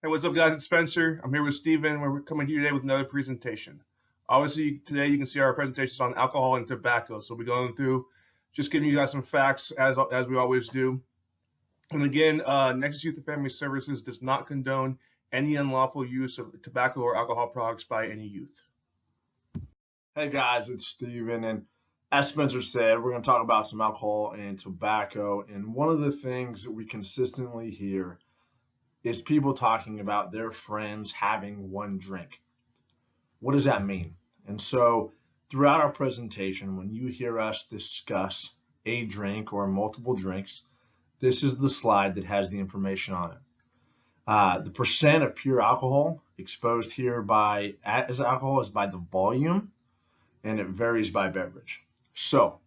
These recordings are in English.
Hey, what's up, guys? It's Spencer. I'm here with Steven. We're coming to you today with another presentation. Obviously, today you can see our presentations on alcohol and tobacco. So we'll be going through just giving you guys some facts as we always do. And again, Nexus Youth and Family Services does not condone any unlawful use of tobacco or alcohol products by any youth. Hey guys, it's Steven, and as Spencer said, we're going to talk about some alcohol and tobacco. And one of the things that we consistently hear is people talking about their friends having one drink. What does that mean? And so throughout our presentation, when you hear us discuss a drink or multiple drinks, this is the slide that has the information on it. The percent of pure alcohol exposed here as alcohol is by the volume, and it varies by beverage. So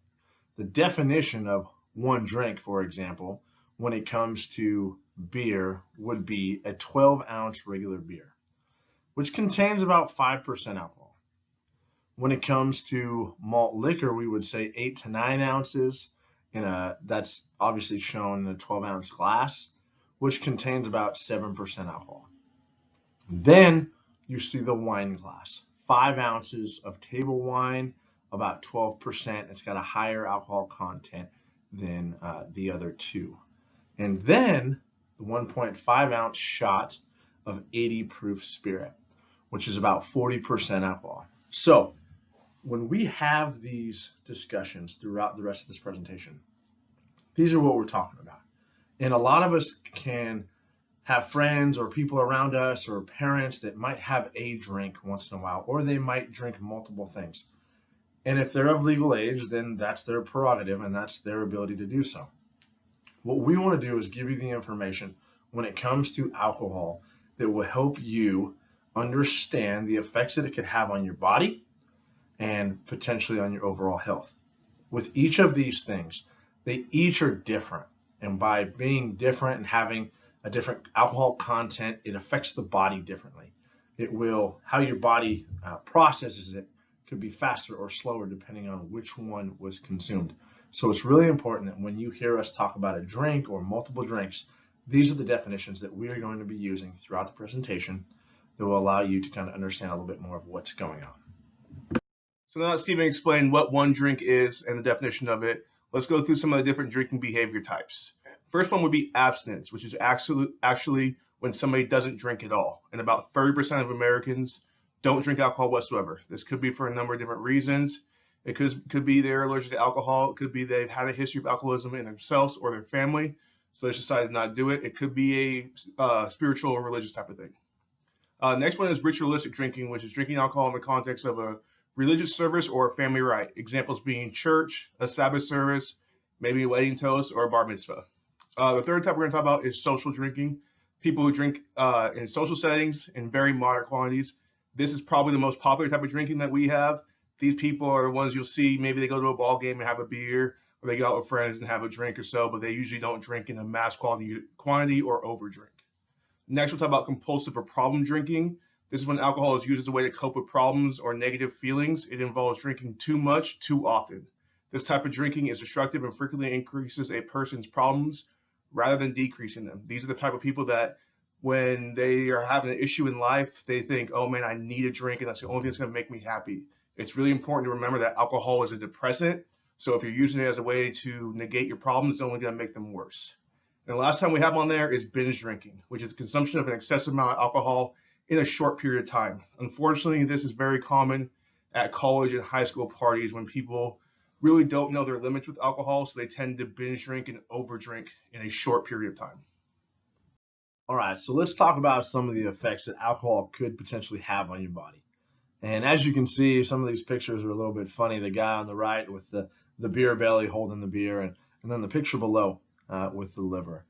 the definition of one drink, for example, when it comes to beer would be a 12-ounce regular beer, which contains about 5% alcohol. When it comes to malt liquor, we would say 8 to 9 ounces, that's obviously shown in a 12-ounce glass, which contains about 7% alcohol. Then you see the wine glass, 5 ounces of table wine, about 12%. It's got a higher alcohol content than the other two. And then the 1.5 ounce shot of 80 proof spirit, which is about 40% alcohol. So when we have these discussions throughout the rest of this presentation, these are what we're talking about. And a lot of us can have friends or people around us or parents that might have a drink once in a while, or they might drink multiple things. And if they're of legal age, then that's their prerogative and that's their ability to do so. What we want to do is give you the information when it comes to alcohol that will help you understand the effects that it could have on your body and potentially on your overall health. With each of these things, they each are different. And by being different and having a different alcohol content, it affects the body differently. How your body processes it could be faster or slower depending on which one was consumed. So it's really important that when you hear us talk about a drink or multiple drinks, these are the definitions that we are going to be using throughout the presentation that will allow you to kind of understand a little bit more of what's going on. So now that Steven explained what one drink is and the definition of it, let's go through some of the different drinking behavior types. First one would be abstinence, which is actually when somebody doesn't drink at all. And about 30% of Americans don't drink alcohol whatsoever. This could be for a number of different reasons. It could be they're allergic to alcohol. It could be they've had a history of alcoholism in themselves or their family, so they decided not to do it. It could be a spiritual or religious type of thing. Next one is ritualistic drinking, which is drinking alcohol in the context of a religious service or a family rite. Examples being church, a Sabbath service, maybe a wedding toast, or a bar mitzvah. The third type we're going to talk about is social drinking. People who drink in social settings in very moderate quantities. This is probably the most popular type of drinking that we have. These people are the ones you'll see, maybe they go to a ball game and have a beer, or they go out with friends and have a drink or so, but they usually don't drink in a mass quantity or overdrink. Next, we'll talk about compulsive or problem drinking. This is when alcohol is used as a way to cope with problems or negative feelings. It involves drinking too much, too often. This type of drinking is destructive and frequently increases a person's problems rather than decreasing them. These are the type of people that when they are having an issue in life, they think, oh man, I need a drink and that's the only thing that's going to make me happy. It's really important to remember that alcohol is a depressant. So if you're using it as a way to negate your problems, it's only going to make them worse. And the last time we have on there is binge drinking, which is the consumption of an excessive amount of alcohol in a short period of time. Unfortunately, this is very common at college and high school parties when people really don't know their limits with alcohol, so they tend to binge drink and overdrink in a short period of time. All right, so let's talk about some of the effects that alcohol could potentially have on your body. And as you can see, some of these pictures are a little bit funny. The guy on the right with the beer belly holding the beer, and then the picture below with the liver.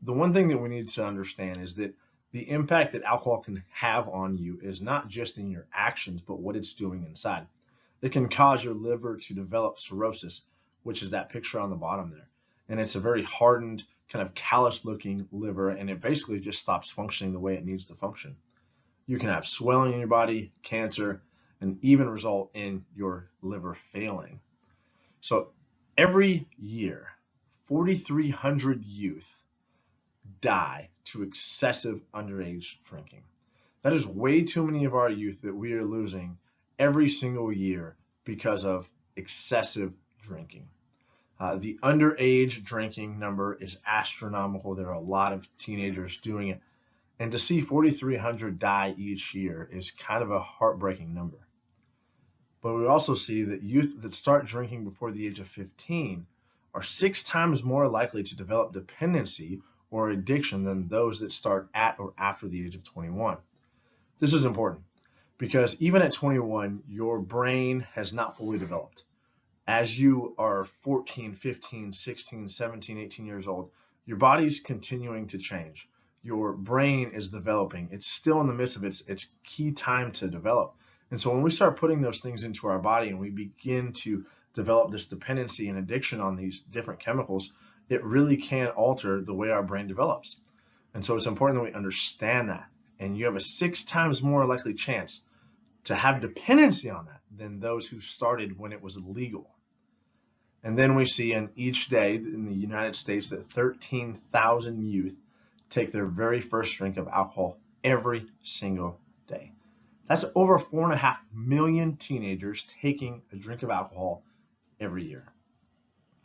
The one thing that we need to understand is that the impact that alcohol can have on you is not just in your actions, but what it's doing inside. It can cause your liver to develop cirrhosis, which is that picture on the bottom there. And it's a very hardened, kind of callous looking liver, and it basically just stops functioning the way it needs to function. You can have swelling in your body, cancer, and even result in your liver failing. So every year, 4,300 youth die to excessive underage drinking. That is way too many of our youth that we are losing every single year because of excessive drinking. The underage drinking number is astronomical. There are a lot of teenagers doing it. And to see 4,300 die each year is kind of a heartbreaking number. But we also see that youth that start drinking before the age of 15 are 6 times more likely to develop dependency or addiction than those that start at or after the age of 21. This is important because even at 21, your brain has not fully developed. As you are 14, 15, 16, 17, 18 years old, your body's continuing to change. Your brain is developing. It's still in the midst of its key time to develop. And so when we start putting those things into our body and we begin to develop this dependency and addiction on these different chemicals, it really can alter the way our brain develops. And so it's important that we understand that. And you have a 6 times more likely chance to have dependency on that than those who started when it was legal. And then we see in each day in the United States that 13,000 youth take their very first drink of alcohol every single day. That's over 4.5 million teenagers taking a drink of alcohol every year.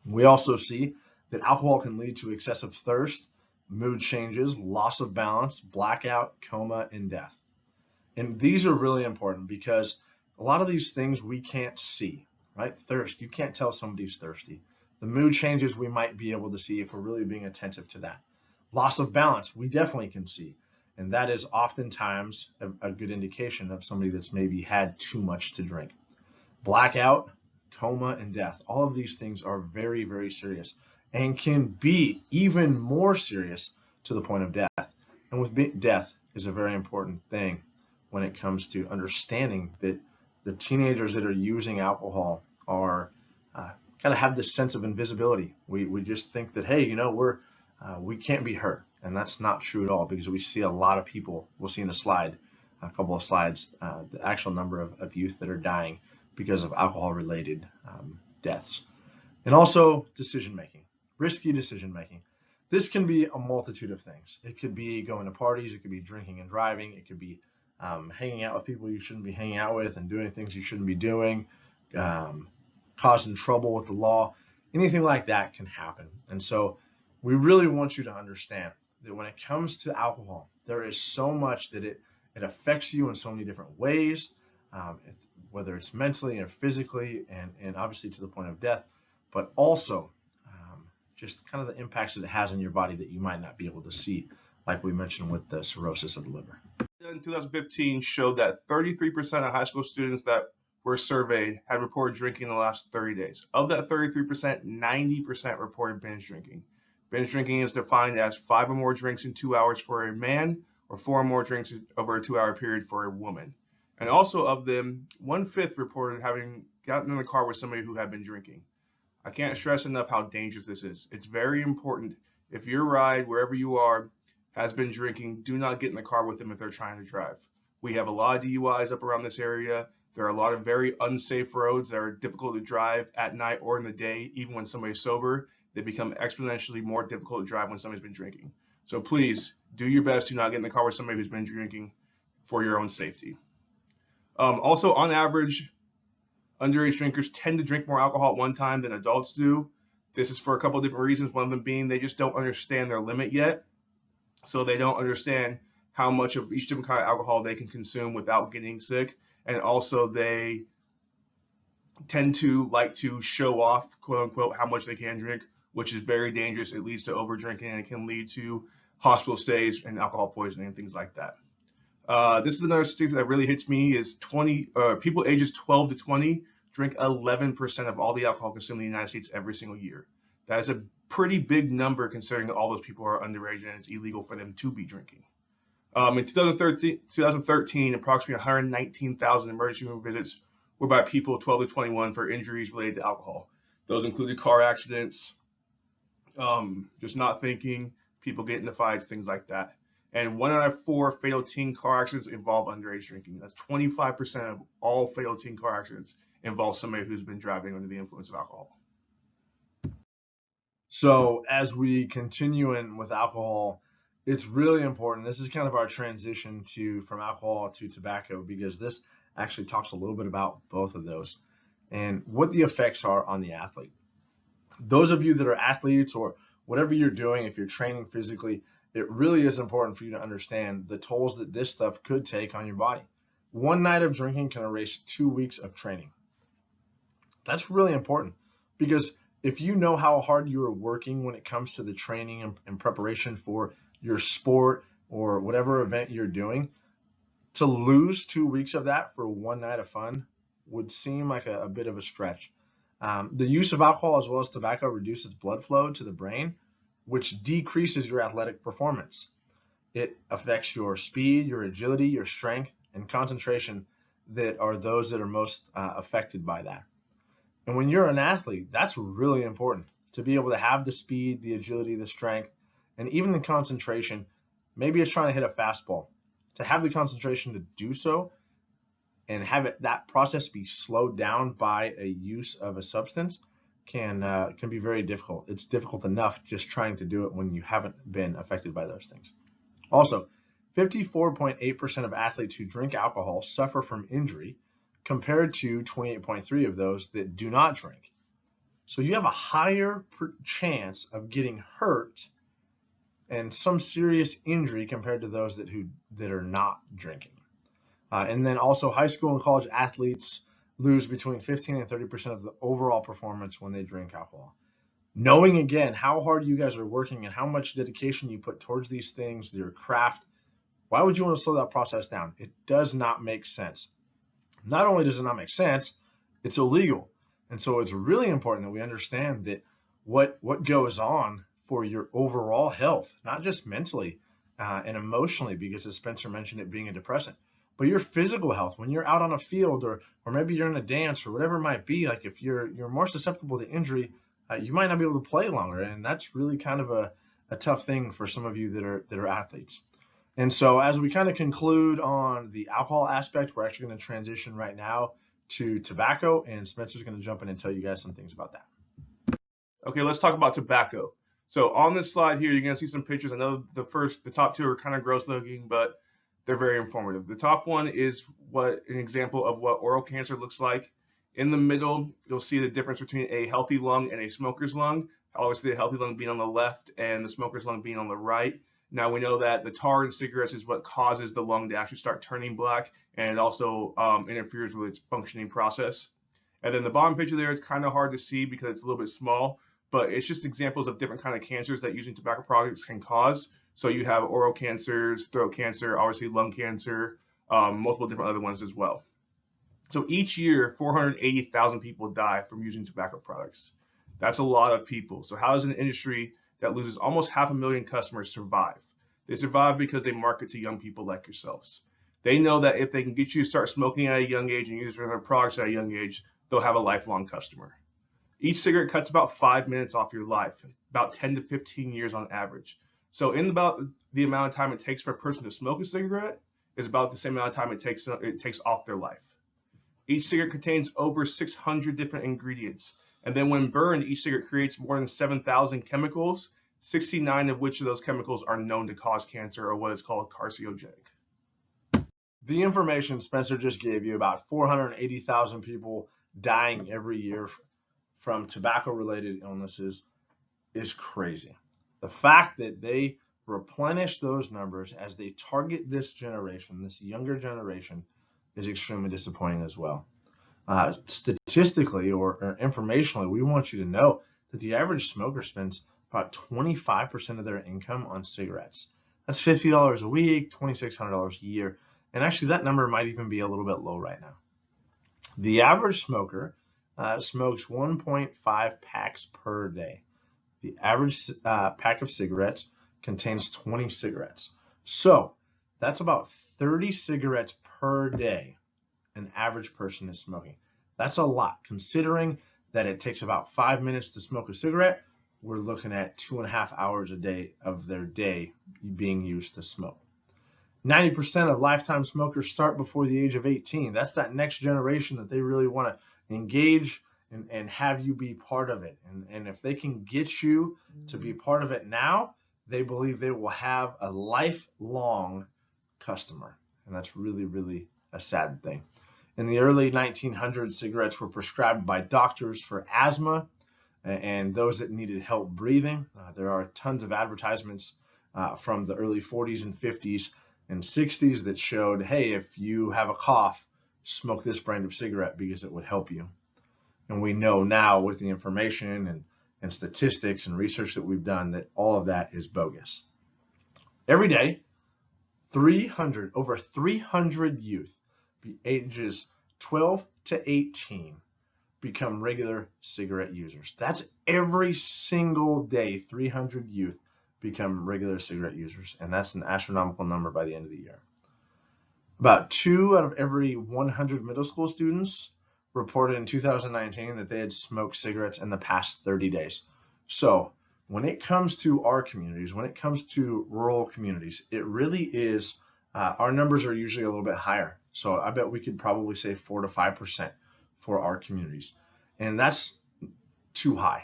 We also see that alcohol can lead to excessive thirst, mood changes, loss of balance, blackout, coma, and death. And these are really important because a lot of these things we can't see, right? Thirst, you can't tell somebody's thirsty. The mood changes we might be able to see if we're really being attentive to that. Loss of balance, we definitely can see. And that is oftentimes a good indication of somebody that's maybe had too much to drink. Blackout, coma, and death. All of these things are very, very serious and can be even more serious to the point of death. And with death is a very important thing when it comes to understanding that the teenagers that are using alcohol are kind of have this sense of invisibility. We just think that, hey, we can't be hurt. And that's not true at all because we see a lot of people, we'll see in a couple of slides, the actual number of youth that are dying because of alcohol-related deaths. And also decision-making, risky decision-making. This can be a multitude of things. It could be going to parties, it could be drinking and driving, it could be hanging out with people you shouldn't be hanging out with and doing things you shouldn't be doing, causing trouble with the law. Anything like that can happen. And so we really want you to understand that when it comes to alcohol, there is so much that it affects you in so many different ways, whether it's mentally or physically, and obviously to the point of death, but also just kind of the impacts that it has on your body that you might not be able to see, like we mentioned with the cirrhosis of the liver. In 2015 showed that 33% of high school students that were surveyed had reported drinking in the last 30 days. Of that 33%, 90% reported binge drinking. Binge drinking is defined as 5 or more drinks in 2 hours for a man or 4 or more drinks over a 2-hour period for a woman. And also of them, 1/5 reported having gotten in the car with somebody who had been drinking. I can't stress enough how dangerous this is. It's very important. If your ride, wherever you are, has been drinking, do not get in the car with them if they're trying to drive. We have a lot of DUIs up around this area. There are a lot of very unsafe roads that are difficult to drive at night or in the day, even when somebody's sober. They become exponentially more difficult to drive when somebody's been drinking. So please do your best to not get in the car with somebody who's been drinking for your own safety. Also, on average, underage drinkers tend to drink more alcohol at one time than adults do. This is for a couple of different reasons. One of them being they just don't understand their limit yet. So they don't understand how much of each different kind of alcohol they can consume without getting sick. And also they tend to like to show off, quote unquote, how much they can drink, which is very dangerous. It leads to over drinking and it can lead to hospital stays and alcohol poisoning and things like that. This is another statistic that really hits me is people ages 12 to 20 drink 11% of all the alcohol consumed in the United States every single year. That is a pretty big number considering that all those people are underage and it's illegal for them to be drinking. In 2013, approximately 119,000 emergency room visits were by people 12 to 21 for injuries related to alcohol. Those included car accidents, just not thinking, people get into fights, things like that. And 1 out of 4 fatal teen car accidents involve underage drinking. That's 25% of all fatal teen car accidents involve somebody who's been driving under the influence of alcohol. So as we continue in with alcohol, It's really important. This is kind of our transition from alcohol to tobacco, because this actually talks a little bit about both of those and what the effects are on the athlete. Those of you that are athletes, or whatever you're doing, if you're training physically, it really is important for you to understand the tolls that this stuff could take on your body. One night of drinking can erase 2 weeks of training. That's really important, because if you know how hard you are working when it comes to the training and preparation for your sport or whatever event you're doing, to lose 2 weeks of that for one night of fun would seem like a bit of a stretch. The use of alcohol as well as tobacco reduces blood flow to the brain, which decreases your athletic performance. It affects your speed, your agility, your strength, and concentration, that are those that are most affected by that. And when you're an athlete, that's really important, to be able to have the speed, the agility, the strength, and even the concentration. Maybe it's trying to hit a fastball. To have the concentration to do so and have that process be slowed down by a use of a substance can be very difficult. It's difficult enough just trying to do it when you haven't been affected by those things. Also, 54.8% of athletes who drink alcohol suffer from injury, compared to 28.3% of those that do not drink. So you have a higher chance of getting hurt and some serious injury compared to those that are not drinking. And then also, high school and college athletes lose between 15 and 30% of the overall performance when they drink alcohol. Knowing again how hard you guys are working and how much dedication you put towards these things, your craft, why would you want to slow that process down? It does not make sense. Not only does it not make sense, it's illegal. And so it's really important that we understand that what goes on for your overall health, not just mentally and emotionally, because as Spencer mentioned, it being a depressant, but your physical health when you're out on a field, or maybe you're in a dance or whatever it might be. Like if you're more susceptible to injury, you might not be able to play longer, and that's really kind of a tough thing for some of you that are athletes. And so as we kind of conclude on the alcohol aspect, we're actually going to transition right now to tobacco, and Spencer's going to jump in and tell you guys some things about that. Okay, let's talk about tobacco. So on this slide here, you're going to see some pictures. I know the top two are kind of gross looking, but they're very informative. The top one is an example of what oral cancer looks like. In the middle, you'll see the difference between a healthy lung and a smoker's lung. Obviously, the healthy lung being on the left and the smoker's lung being on the right. Now we know that the tar in cigarettes is what causes the lung to actually start turning black, and it also interferes with its functioning process. And then the bottom picture there is kind of hard to see because it's a little bit small, but it's just examples of different kind of cancers that using tobacco products can cause. So you have oral cancers, throat cancer, obviously lung cancer, multiple different other ones as well. So each year, 480,000 people die from using tobacco products. That's a lot of people. So how does an industry that loses almost 500,000 customers survive? They survive because they market to young people like yourselves. They know that if they can get you to start smoking at a young age and using their products at a young age, they'll have a lifelong customer. Each cigarette cuts about 5 minutes off your life, about 10 to 15 years on average. So in about the amount of time it takes for a person to smoke a cigarette is about the same amount of time it takes off their life. Each cigarette contains over 600 different ingredients. And then when burned, each cigarette creates more than 7,000 chemicals, 69 of which of those chemicals are known to cause cancer, or what is called carcinogenic. The information Spencer just gave you about 480,000 people dying every year from tobacco-related illnesses is crazy. The fact that they replenish those numbers as they target this generation, this younger generation, is extremely disappointing as well. Statistically or informationally, we want you to know that the average smoker spends about 25% of their income on cigarettes. That's $50 a week, $2,600 a year, and actually that number might even be a little bit low right now. The average smoker smokes 1.5 packs per day. The average pack of cigarettes contains 20 cigarettes. So that's about 30 cigarettes per day an average person is smoking. That's a lot. Considering that it takes about 5 minutes to smoke a cigarette, we're looking at 2.5 hours a day of their day being used to smoke. 90% of lifetime smokers start before the age of 18. That's that next generation that they really want to engage and have you be part of it. And if they can get you to be part of it now, they believe they will have a lifelong customer. And that's really, really a sad thing. In the early 1900s, cigarettes were prescribed by doctors for asthma and those that needed help breathing. There are tons of advertisements from the early 40s and 50s and 60s that showed, hey, if you have a cough, smoke this brand of cigarette because it would help you. And we know now with the information and statistics and research that we've done that all of that is bogus. Every day, over 300 youth, ages 12 to 18, become regular cigarette users. That's every single day, 300 youth become regular cigarette users, and that's an astronomical number by the end of the year. About 2 out of every 100 middle school students reported in 2019 that they had smoked cigarettes in the past 30 days. So when it comes to our communities, when it comes to rural communities, it really is, our numbers are usually a little bit higher. So I bet we could probably say 4 to 5% for our communities. And that's too high.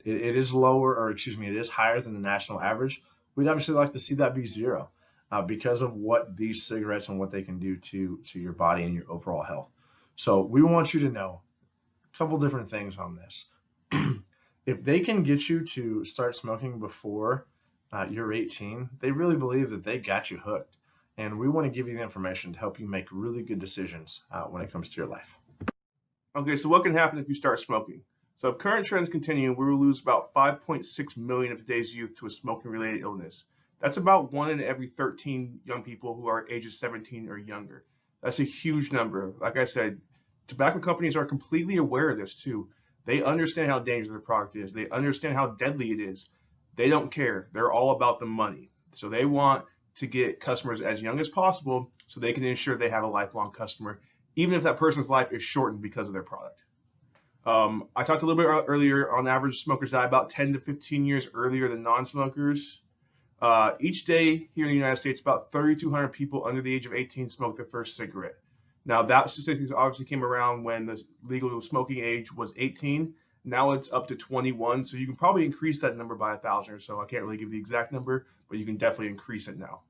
It is higher than the national average. We'd obviously like to see that be 0 because of what these cigarettes and what they can do to your body and your overall health. So we want you to know a couple different things on this. If they can get you to start smoking before you're 18, they really believe that they got you hooked. And we want to give you the information to help you make really good decisions when it comes to your life. Okay, so what can happen if you start smoking? So if current trends continue, we will lose about 5.6 million of today's youth to a smoking-related illness. That's about 1 in every 13 young people who are ages 17 or younger. That's a huge number. Like I said, tobacco companies are completely aware of this too. They understand how dangerous their product is. They understand how deadly it is. They don't care. They're all about the money. So they want to get customers as young as possible so they can ensure they have a lifelong customer, even if that person's life is shortened because of their product. I talked a little bit earlier, on average, smokers die about 10 to 15 years earlier than non-smokers. Each day here in the United States, about 3,200 people under the age of 18 smoke their first cigarette. Now, that statistic obviously came around when the legal smoking age was 18. Now it's up to 21, so you can probably increase that number by 1,000 or so. I can't really give the exact number, but you can definitely increase it now.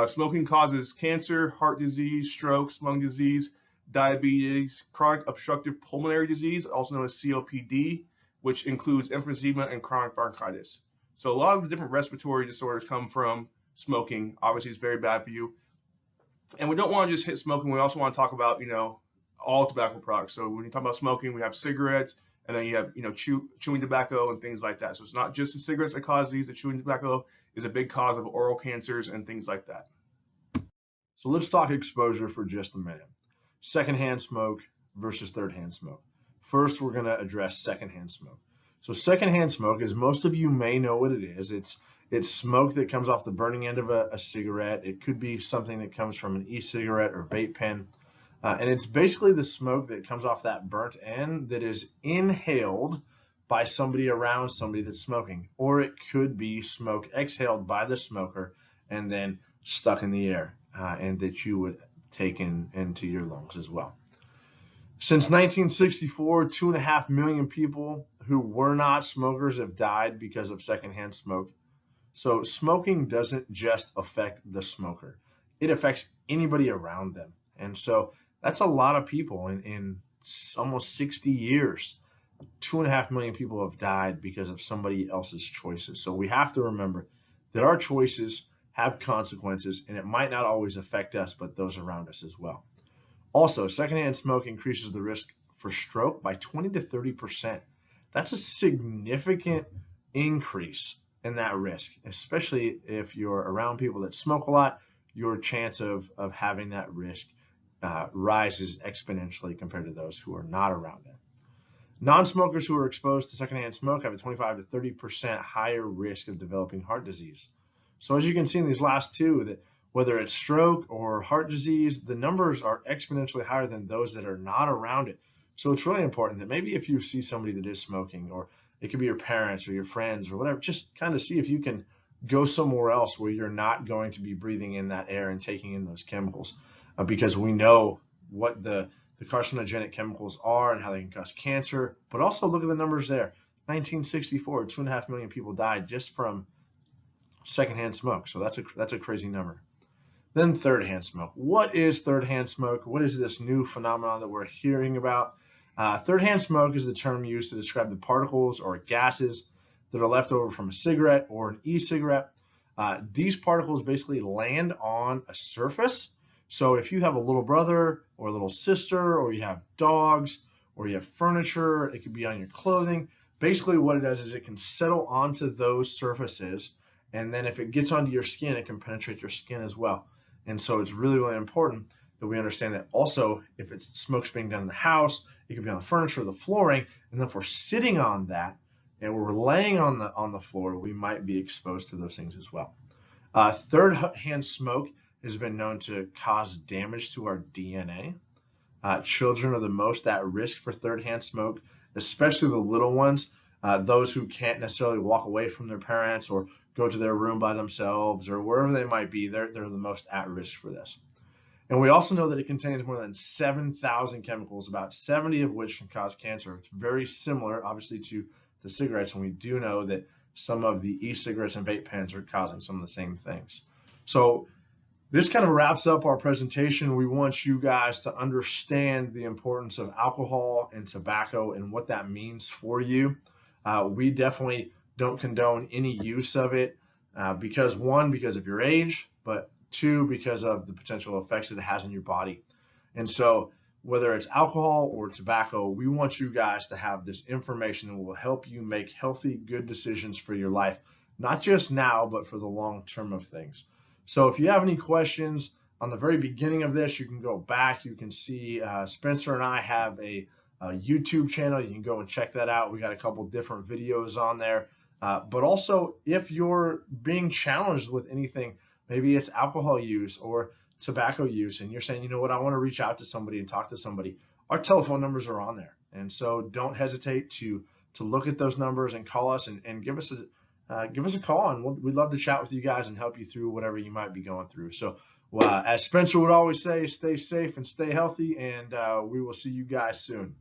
Smoking causes cancer, heart disease, strokes, lung disease, diabetes, chronic obstructive pulmonary disease, also known as COPD, which includes emphysema and chronic bronchitis. So a lot of the different respiratory disorders come from smoking. Obviously, it's very bad for you. And we don't want to just hit smoking. We also want to talk about, all tobacco products. So when you talk about smoking, we have cigarettes, and then you have, chewing tobacco and things like that. So it's not just the cigarettes that cause these. The chewing tobacco is a big cause of oral cancers and things like that. So let's talk exposure for just a minute. Secondhand smoke versus third-hand smoke. First, we're going to address secondhand smoke. So secondhand smoke, as most of you may know what it is, it's smoke that comes off the burning end of a cigarette. It could be something that comes from an e-cigarette or vape pen. And it's basically the smoke that comes off that burnt end that is inhaled by somebody around somebody that's smoking. Or it could be smoke exhaled by the smoker and then stuck in the air and that you would take into your lungs as well. Since 1964, 2.5 million people who were not smokers have died because of secondhand smoke. So smoking doesn't just affect the smoker. It affects anybody around them. And so that's a lot of people in almost 60 years. 2.5 million people have died because of somebody else's choices. So we have to remember that our choices have consequences, and it might not always affect us, but those around us as well. Also, secondhand smoke increases the risk for stroke by 20 to 30%. That's a significant increase in that risk, especially if you're around people that smoke a lot. Your chance of having that risk rises exponentially compared to those who are not around it. Non-smokers who are exposed to secondhand smoke have a 25 to 30% higher risk of developing heart disease. So as you can see in these last two, that whether it's stroke or heart disease, the numbers are exponentially higher than those that are not around it. So it's really important that maybe if you see somebody that is smoking, or it could be your parents or your friends or whatever, just kind of see if you can go somewhere else where you're not going to be breathing in that air and taking in those chemicals, because we know what the carcinogenic chemicals are and how they can cause cancer. But also look at the numbers there. 1964, 2.5 million people died just from secondhand smoke. So that's a crazy number. Then third-hand smoke. What is third-hand smoke? What is this new phenomenon that we're hearing about? Third-hand smoke is the term used to describe the particles or gases that are left over from a cigarette or an e-cigarette. These particles basically land on a surface. So if you have a little brother or a little sister, or you have dogs, or you have furniture, it could be on your clothing. Basically what it does is it can settle onto those surfaces, and then if it gets onto your skin, it can penetrate your skin as well. And so it's really, really important that we understand that also if it's smoke's being done in the house, it can be on the furniture or the flooring, and then if we're sitting on that and we're laying on the floor, we might be exposed to those things as well. Third-hand smoke has been known to cause damage to our DNA. Children are the most at risk for third-hand smoke, especially the little ones, those who can't necessarily walk away from their parents or go to their room by themselves or wherever they might be. They're the most at risk for this. And we also know that it contains more than 7,000 chemicals, about 70 of which can cause cancer. It's very similar, obviously, to the cigarettes, and we do know that some of the e-cigarettes and vape pens are causing some of the same things. So this kind of wraps up our presentation. We want you guys to understand the importance of alcohol and tobacco and what that means for you. We definitely don't condone any use of it because of your age, but two, because of the potential effects that it has on your body. And so whether it's alcohol or tobacco, we want you guys to have this information that will help you make healthy, good decisions for your life, not just now, but for the long term of things. So if you have any questions on the very beginning of this, you can go back. You can see Spencer and I have a YouTube channel. You can go and check that out. We got a couple different videos on there. But also, if you're being challenged with anything, maybe it's alcohol use or tobacco use, and you're saying, you know what, I want to reach out to somebody and talk to somebody, our telephone numbers are on there. And so don't hesitate to look at those numbers and call us and give us a call, and we'd love to chat with you guys and help you through whatever you might be going through. So as Spencer would always say, stay safe and stay healthy, and we will see you guys soon.